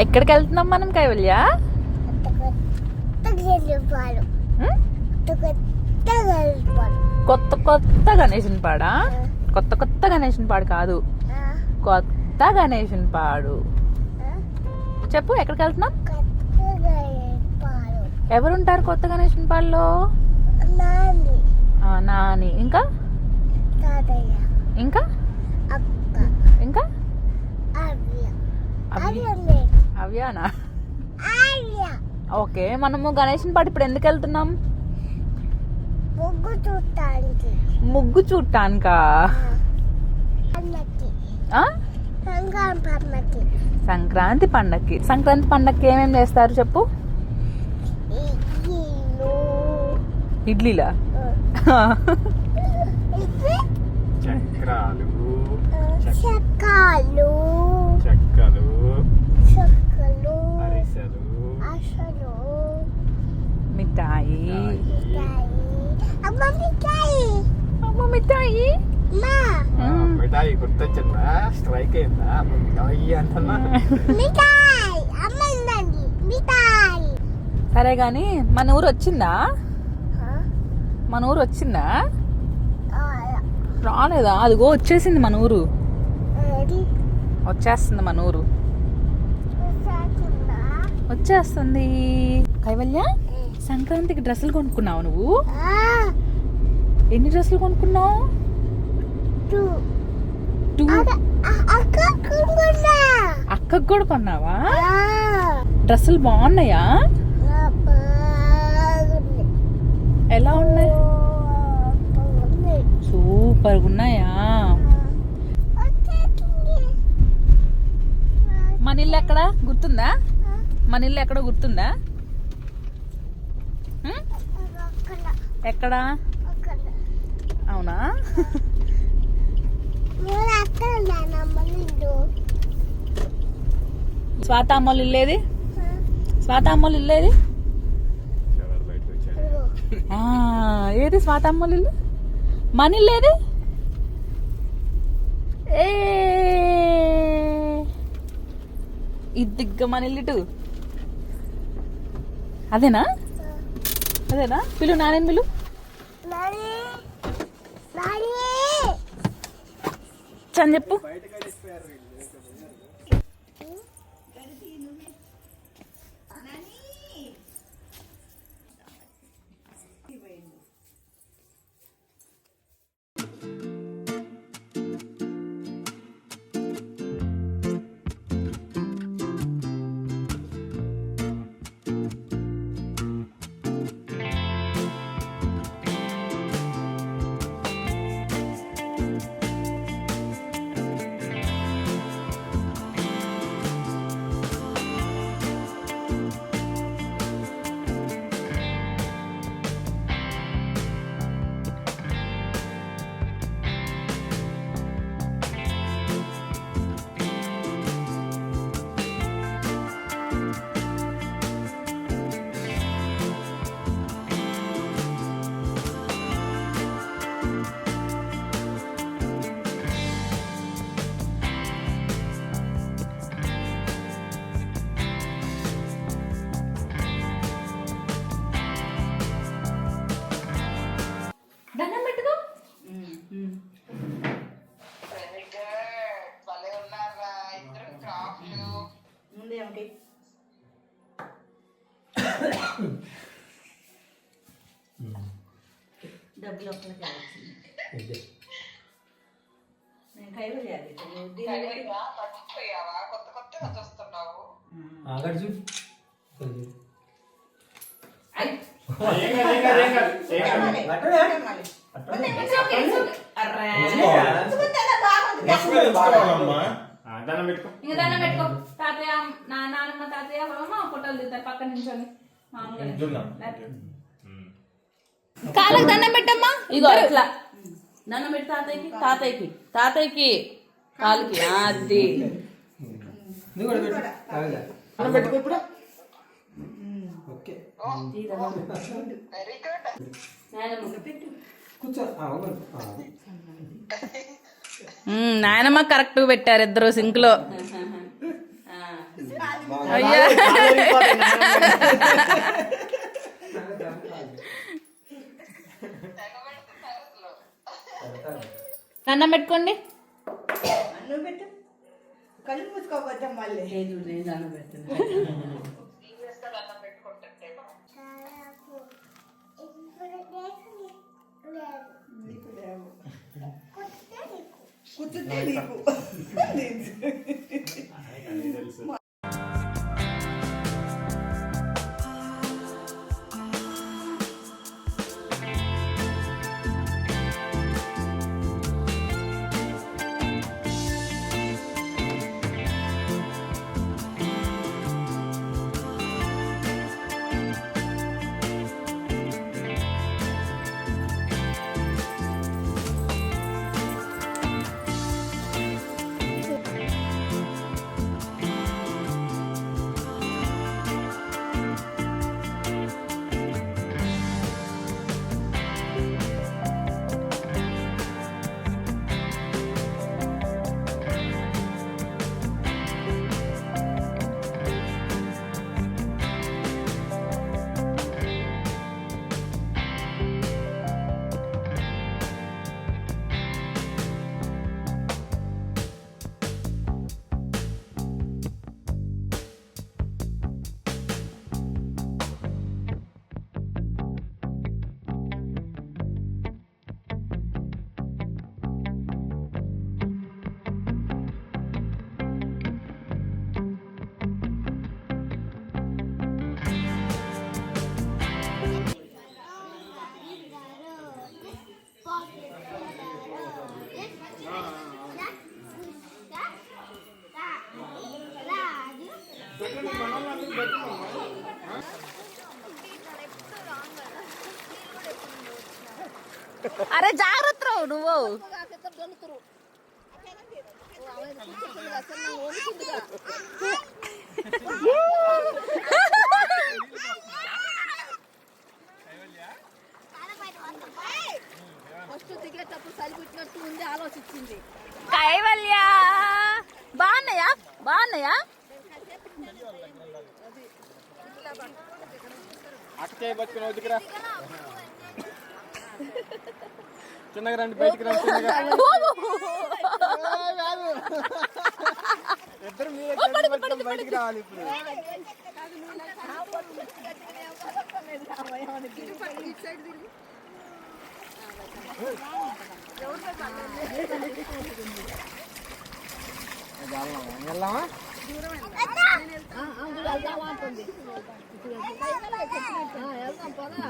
ఎక్కడికి వెళ్తున్నాం మనం కైవల్య? కొత్త కొత్త గణేశుని పాడా? కొత్త కొత్త గణేశుని పాడు కాదు, కొత్త గణేశుని పాడు. చెప్పు ఎక్కడికి వెళ్తున్నాం? ఎవరుంటారు కొత్త గణేశుని పాడులో? నాని, ఇంకా ఇంకా ఇంకా అవ్యానా? ఓకే, మనము గణేశుని పాడు ఇప్పుడు ఎందుకు వెళ్తున్నాం? ముగ్గు చూడటానికా? సంక్రాంతి పండక్కి. సంక్రాంతి పండక్కి ఏమేమి చేస్తారు చెప్పు? ఇడ్లీలా? చక్రాలు, అరిసెలు, మిఠాయి. మిఠాయి మిఠాయి గుర్తొచ్చిందా? స్ట్రైక్ అయిందా? మిఠాయి అంటున్నా. సరే గాని మన ఊరు వచ్చిందా? మన ఊరు వచ్చిందా? రాలేదా? అదిగో వచ్చేసింది మన ఊరు. వచ్చేస్తుంది మన ఊరు, వచ్చేస్తుంది. కైవల్య, సంక్రాంతికి డ్రెస్సులు కొనుక్కున్నావు నువ్వు? ఎన్ని డ్రెస్సులు కొనుక్కున్నావు? 2. అక్కకు కూడా కొన్నావా? డ్రెస్సులు బాగున్నాయా? ఎలా ఉన్నాయి? సూపర్గా ఉన్నాయా? మన ఇల్లు ఎక్కడ గుర్తుందా? మన ఇల్లు ఎక్కడ గుర్తుందా? ఎక్కడా? అవునా? స్వాత అమ్మోళ్ళు ఇల్లేది? స్వాత అమ్మోళ్ళు ఇల్లేది? ఏది స్వాత అమ్మోళ్ళు ఇల్లు? మన ఇల్లు ఏది? ఇదిగ్గ మన ఇల్లు. అదేనా? అదేనా? పిలు నానేను పిలు. అని చెప్పు. దండం పెట్టుకో. డబ్బులు ఒక్కరికి దండం పెట్టుకో. తాతయ్య, నాన్నమ్మ, తాతయ్య ఫోటోలు దిగుతారు పక్కన నించొని. కాళ్ళకి దండం పెట్టమ్మా. ఇగో ఇట్లా దండం పెట్టి తాతయ్యకి, తాతయ్యకి, తాతయ్యకి కాలుకి. అది దండం పెట్టుకో ఇప్పుడు. నాయనమ్మ కరెక్ట్ పెట్టారు ఇద్దరు సింక్ లో. అయ్యా అన్నం పెట్టుకోండి. నువ్వు పెట్టు, కళ్ళు మూసుకోవద్దాం మళ్ళీ. నీకు లేవు. కుదిరితే నీకు. అరే జాగ్రత్త నువ్వు. ఫస్ట్ దిగేటప్పుడు చలి పుట్టినట్టు ఉంది, ఆలోచించింది. కైవల్య బాగున్నాయా? బాగున్నాయా? అక్కడే బతుకుని వదిలిరా, చిన్నగా రండి, బయటికి రండి. ఇద్దరు మీరే బయటికి రావాలి ఇప్పుడు. వెళ్దామా? వెళ్దాం పదా.